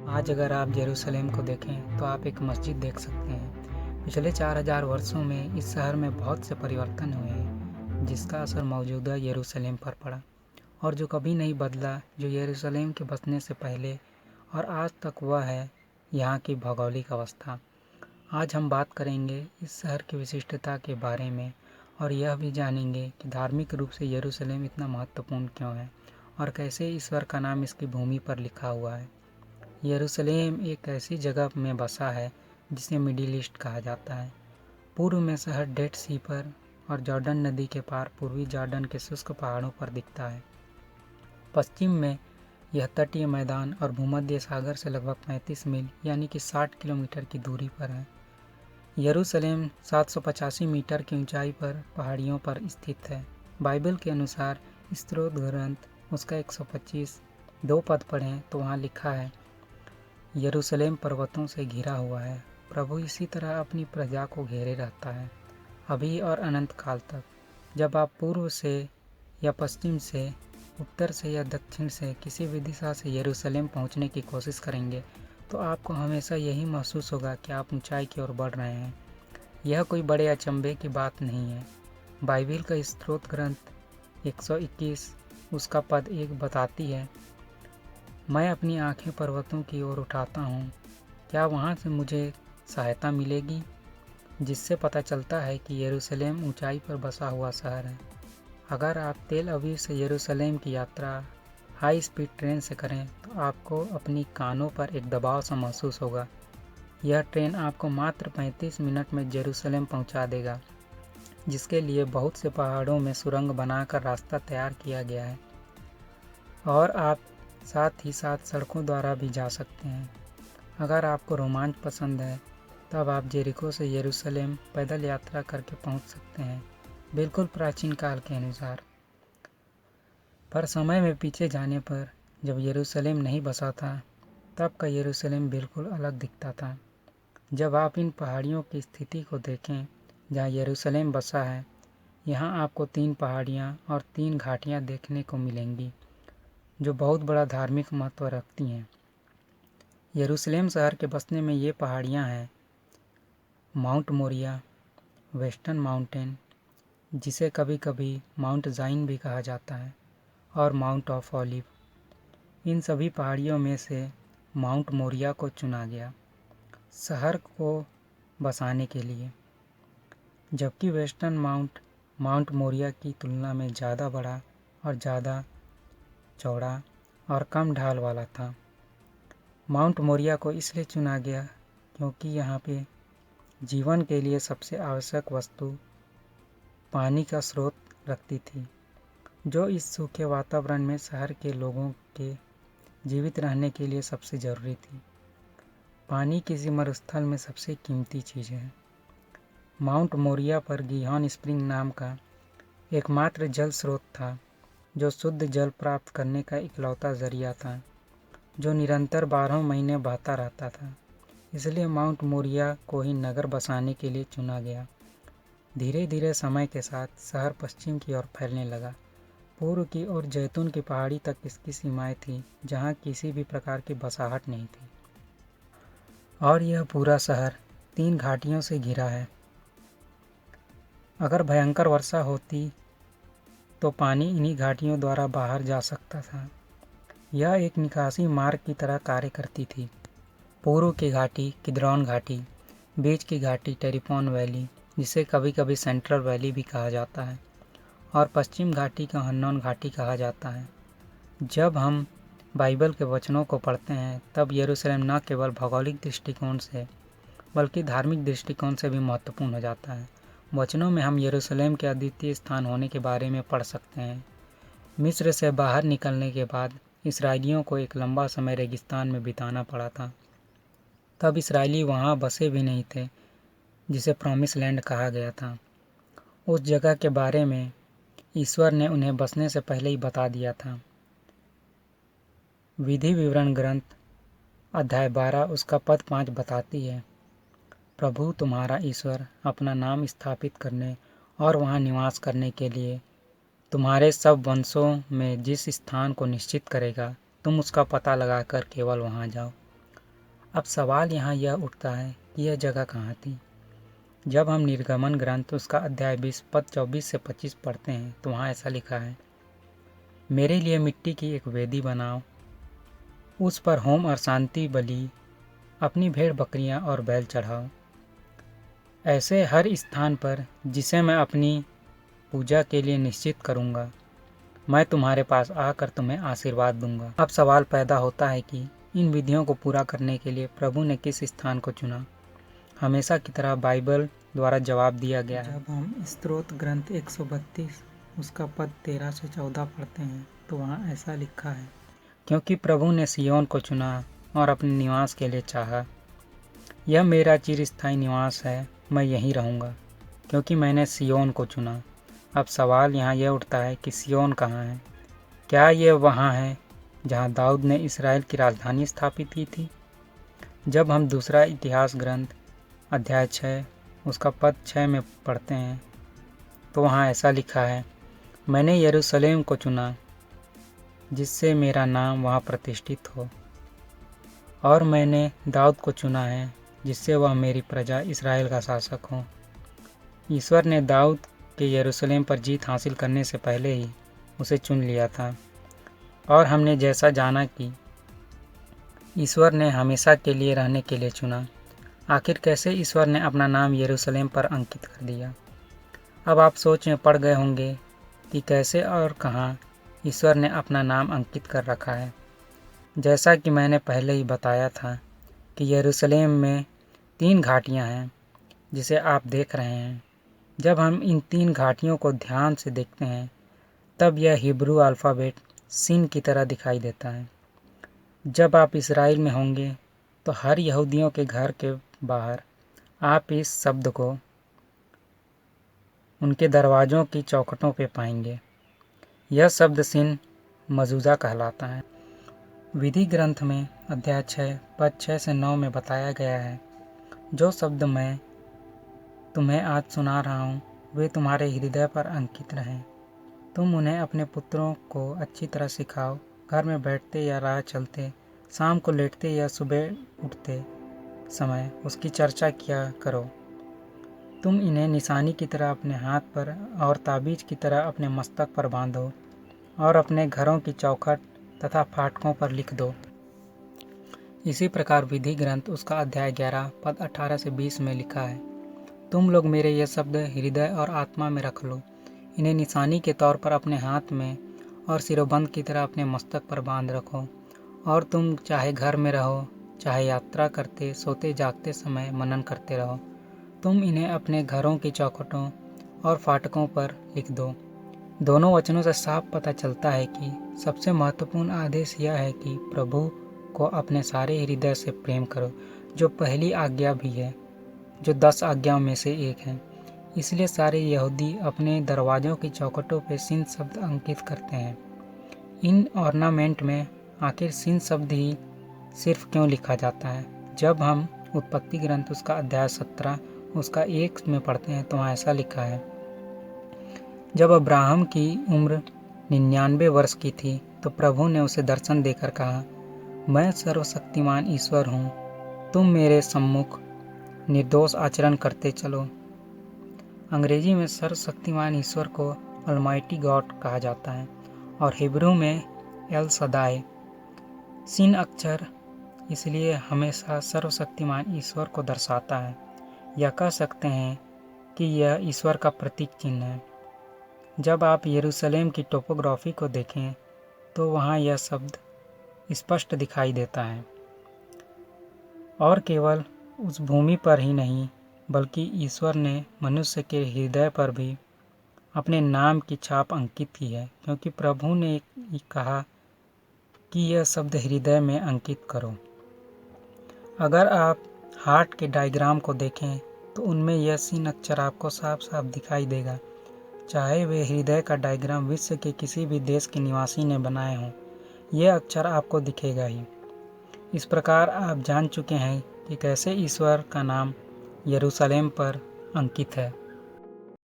आज अगर आप यरूशलेम को देखें तो आप एक मस्जिद देख सकते हैं। पिछले 4000 वर्षों में इस शहर में बहुत से परिवर्तन हुए हैं, जिसका असर मौजूदा यरूशलेम पर पड़ा और जो कभी नहीं बदला, जो यरूशलेम के बसने से पहले और आज तक वह है यहाँ की भौगोलिक अवस्था। आज हम बात करेंगे इस शहर की विशिष्टता के बारे में और यह भी जानेंगे कि धार्मिक रूप से यरूशलेम इतना महत्वपूर्ण क्यों है और कैसे ईश्वर का नाम इसकी भूमि पर लिखा हुआ है। यरूशलेम एक ऐसी जगह में बसा है जिसे मिडिल ईस्ट कहा जाता है। पूर्व में शहर डेड सी पर और जॉर्डन नदी के पार पूर्वी जॉर्डन के शुष्क पहाड़ों पर दिखता है। पश्चिम में यह तटीय मैदान और भूमध्य सागर से लगभग 35 मील यानी कि 60 किलोमीटर की दूरी पर है। यरूशलेम 785 मीटर की ऊंचाई पर पहाड़ियों पर स्थित है। बाइबल के अनुसार स्रोत ग्रंथ उसका 125 2 पद पढ़ें तो वहाँ लिखा है, यरूशलेम पर्वतों से घिरा हुआ है, प्रभु इसी तरह अपनी प्रजा को घेरे रहता है अभी और अनंत काल तक। जब आप पूर्व से या पश्चिम से, उत्तर से या दक्षिण से किसी भी दिशा से यरूशलेम पहुंचने की कोशिश करेंगे तो आपको हमेशा यही महसूस होगा कि आप ऊंचाई की ओर बढ़ रहे हैं। यह कोई बड़े अचंभे की बात नहीं है। बाइबल का स्रोत ग्रंथ 121 उसका पद 1 बताती है, मैं अपनी आंखें पर्वतों की ओर उठाता हूँ, क्या वहाँ से मुझे सहायता मिलेगी? जिससे पता चलता है कि यरूशलेम ऊंचाई पर बसा हुआ शहर है। अगर आप तेल अवीव से यरूशलेम की यात्रा हाई स्पीड ट्रेन से करें तो आपको अपनी कानों पर एक दबाव सा महसूस होगा। यह ट्रेन आपको मात्र 35 मिनट में यरूशलेम पहुंचा देगा, जिसके लिए बहुत से पहाड़ों में सुरंग बनाकर रास्ता तैयार किया गया है और आप साथ ही साथ सड़कों द्वारा भी जा सकते हैं। अगर आपको रोमांच पसंद है तब आप जेरिको से यरूशलेम पैदल यात्रा करके पहुंच सकते हैं, बिल्कुल प्राचीन काल के अनुसार। पर समय में पीछे जाने पर जब यरूशलेम नहीं बसा था तब का यरूशलेम बिल्कुल अलग दिखता था। जब आप इन पहाड़ियों की स्थिति को देखें जहाँ यरूशलेम बसा है, यहाँ आपको 3 पहाड़ियाँ और 3 घाटियाँ देखने को मिलेंगी जो बहुत बड़ा धार्मिक महत्व रखती हैं। यरूशलेम शहर के बसने में ये पहाड़ियाँ हैं, माउंट मोरिया, वेस्टर्न माउंटेन जिसे कभी कभी माउंट जाइन भी कहा जाता है, और माउंट ऑफ ऑलिव। इन सभी पहाड़ियों में से माउंट मोरिया को चुना गया शहर को बसाने के लिए, जबकि वेस्टर्न माउंट मोरिया की तुलना में ज़्यादा बड़ा और ज़्यादा चौड़ा और कम ढाल वाला था। माउंट मोरिया को इसलिए चुना गया क्योंकि यहाँ पे जीवन के लिए सबसे आवश्यक वस्तु पानी का स्रोत रखती थी, जो इस सूखे वातावरण में शहर के लोगों के जीवित रहने के लिए सबसे ज़रूरी थी। पानी किसी मरुस्थल में सबसे कीमती चीज़ है। माउंट मोरिया पर गिहॉन स्प्रिंग नाम का एकमात्र जल स्रोत था, जो शुद्ध जल प्राप्त करने का इकलौता जरिया था, जो निरंतर 12 महीने बहता रहता था। इसलिए माउंट मोरिया को ही नगर बसाने के लिए चुना गया। धीरे धीरे समय के साथ शहर पश्चिम की ओर फैलने लगा। पूर्व की ओर जैतून की पहाड़ी तक इसकी सीमाएं थी, जहां किसी भी प्रकार की बसाहट नहीं थी। और यह पूरा शहर 3 घाटियों से घिरा है। अगर भयंकर वर्षा होती तो पानी इन्हीं घाटियों द्वारा बाहर जा सकता था। यह एक निकासी मार्ग की तरह कार्य करती थी। पूर्व की घाटी किद्रॉन घाटी, बीच की घाटी टेरिपॉन वैली जिसे कभी कभी सेंट्रल वैली भी कहा जाता है, और पश्चिम घाटी को हन्नोन घाटी कहा जाता है। जब हम बाइबल के वचनों को पढ़ते हैं तब यरूशलेम न केवल भौगोलिक दृष्टिकोण से बल्कि धार्मिक दृष्टिकोण से भी महत्वपूर्ण हो जाता है। वचनों में हम यरूशलेम के अद्वितीय स्थान होने के बारे में पढ़ सकते हैं। मिस्र से बाहर निकलने के बाद इसराइलियों को एक लंबा समय रेगिस्तान में बिताना पड़ा था। तब इसराइली वहाँ बसे भी नहीं थे जिसे प्रॉमिस लैंड कहा गया था। उस जगह के बारे में ईश्वर ने उन्हें बसने से पहले ही बता दिया था। विधि विवरण ग्रंथ अध्याय 12 उसका पद 5 बताती है, प्रभु तुम्हारा ईश्वर अपना नाम स्थापित करने और वहाँ निवास करने के लिए तुम्हारे सब वंशों में जिस स्थान को निश्चित करेगा, तुम उसका पता लगाकर केवल वहाँ जाओ। अब सवाल यहाँ यह उठता है कि यह जगह कहाँ थी। जब हम निर्गमन ग्रंथ उसका अध्याय 20 पद 24 से 25 पढ़ते हैं तो वहाँ ऐसा लिखा है, मेरे लिए मिट्टी की एक वेदी बनाओ, उस पर होम और शांति बलि, अपनी भेड़ बकरियां और बैल चढ़ाओ। ऐसे हर स्थान पर जिसे मैं अपनी पूजा के लिए निश्चित करूंगा, मैं तुम्हारे पास आकर तुम्हें आशीर्वाद दूंगा। अब सवाल पैदा होता है कि इन विधियों को पूरा करने के लिए प्रभु ने किस स्थान को चुना। हमेशा की तरह बाइबल द्वारा जवाब दिया गया है। जब हम स्त्रोत ग्रंथ 132 उसका पद 13 से 14 पढ़ते हैं तो वहाँ ऐसा लिखा है, क्योंकि प्रभु ने सियोन को चुना और अपने निवास के लिए चाहा। यह मेरा चिरस्थायी निवास है, मैं यहीं रहूँगा, क्योंकि मैंने सियोन को चुना। अब सवाल यहाँ यह उठता है कि सियोन कहाँ है? क्या यह वहाँ है जहाँ दाऊद ने इस्राएल की राजधानी स्थापित की थी? जब हम दूसरा इतिहास ग्रंथ अध्याय 6 उसका पद 6 में पढ़ते हैं तो वहाँ ऐसा लिखा है, मैंने यरूशलेम को चुना जिससे मेरा नाम वहाँ प्रतिष्ठित हो, और मैंने दाऊद को चुना है जिससे वह मेरी प्रजा इस्राएल का शासक हो। ईश्वर ने दाऊद के यरूशलेम पर जीत हासिल करने से पहले ही उसे चुन लिया था, और हमने जैसा जाना कि ईश्वर ने हमेशा के लिए रहने के लिए चुना। आखिर कैसे ईश्वर ने अपना नाम यरूशलेम पर अंकित कर दिया? अब आप सोच में पड़ गए होंगे कि कैसे और कहाँ ईश्वर ने अपना नाम अंकित कर रखा है। जैसा कि मैंने पहले ही बताया था कि यरूशलेम में 3 घाटियाँ हैं जिसे आप देख रहे हैं। जब हम इन 3 घाटियों को ध्यान से देखते हैं तब यह हिब्रू अल्फ़ाबेट सिन की तरह दिखाई देता है। जब आप इस्राएल में होंगे तो हर यहूदियों के घर के बाहर आप इस शब्द को उनके दरवाज़ों की चौखटों पे पाएंगे। यह शब्द सिन मजूजा कहलाता है। विधि ग्रंथ में अध्याय 6 पद 6 से 9 में बताया गया है, जो शब्द मैं तुम्हें आज सुना रहा हूँ वे तुम्हारे हृदय पर अंकित रहें। तुम उन्हें अपने पुत्रों को अच्छी तरह सिखाओ, घर में बैठते या राह चलते, शाम को लेटते या सुबह उठते समय उसकी चर्चा किया करो। तुम इन्हें निशानी की तरह अपने हाथ पर और ताबीज की तरह अपने मस्तक पर बांधो और अपने घरों की चौखट तथा फाटकों पर लिख दो। इसी प्रकार विधि ग्रंथ उसका अध्याय 11 पद 18 से 20 में लिखा है, तुम लोग मेरे ये शब्द हृदय और आत्मा में रख लो, इन्हें निशानी के तौर पर अपने हाथ में और सिरोबंद की तरह अपने मस्तक पर बांध रखो, और तुम चाहे घर में रहो चाहे यात्रा करते सोते जागते समय मनन करते रहो। तुम इन्हें अपने घरों की चौखटों और फाटकों पर लिख दो। दोनों वचनों से साफ पता चलता है कि सबसे महत्वपूर्ण आदेश यह है कि प्रभु को अपने सारे हृदय से प्रेम करो, जो पहली आज्ञा भी है, जो 10 आज्ञाओं में से एक है। इसलिए सारे यहूदी अपने दरवाज़ों की चौखटों पे सिन शब्द अंकित करते हैं। इन ऑर्नामेंट में आखिर सिन शब्द ही सिर्फ क्यों लिखा जाता है? जब हम उत्पत्ति ग्रंथ उसका अध्याय 17 उसका 1 में पढ़ते हैं तो वहाँ ऐसा लिखा है, जब अब्राहम की उम्र 99 वर्ष की थी तो प्रभु ने उसे दर्शन देकर कहा, मैं सर्वशक्तिमान ईश्वर हूँ, तुम मेरे सम्मुख निर्दोष आचरण करते चलो। अंग्रेजी में सर्वशक्तिमान ईश्वर को अलमाइटी गॉड कहा जाता है और हिब्रू में एल सदाई। सिन अक्षर इसलिए हमेशा सर्वशक्तिमान ईश्वर को दर्शाता है, या कह सकते हैं कि यह ईश्वर का प्रतीक चिन्ह है। जब आप यरूशलेम की टोपोग्राफी को देखें तो वहाँ यह शब्द स्पष्ट दिखाई देता है, और केवल उस भूमि पर ही नहीं बल्कि ईश्वर ने मनुष्य के हृदय पर भी अपने नाम की छाप अंकित की है, क्योंकि प्रभु ने कहा कि यह शब्द हृदय में अंकित करो। अगर आप हार्ट के डायग्राम को देखें तो उनमें यह सिन अक्षर आपको साफ साफ दिखाई देगा, चाहे वे हृदय का डायग्राम विश्व के किसी भी देश के निवासी ने बनाए हों, यह अक्षर आपको दिखेगा ही। इस प्रकार आप जान चुके हैं कि कैसे ईश्वर का नाम यरूशलेम पर अंकित है।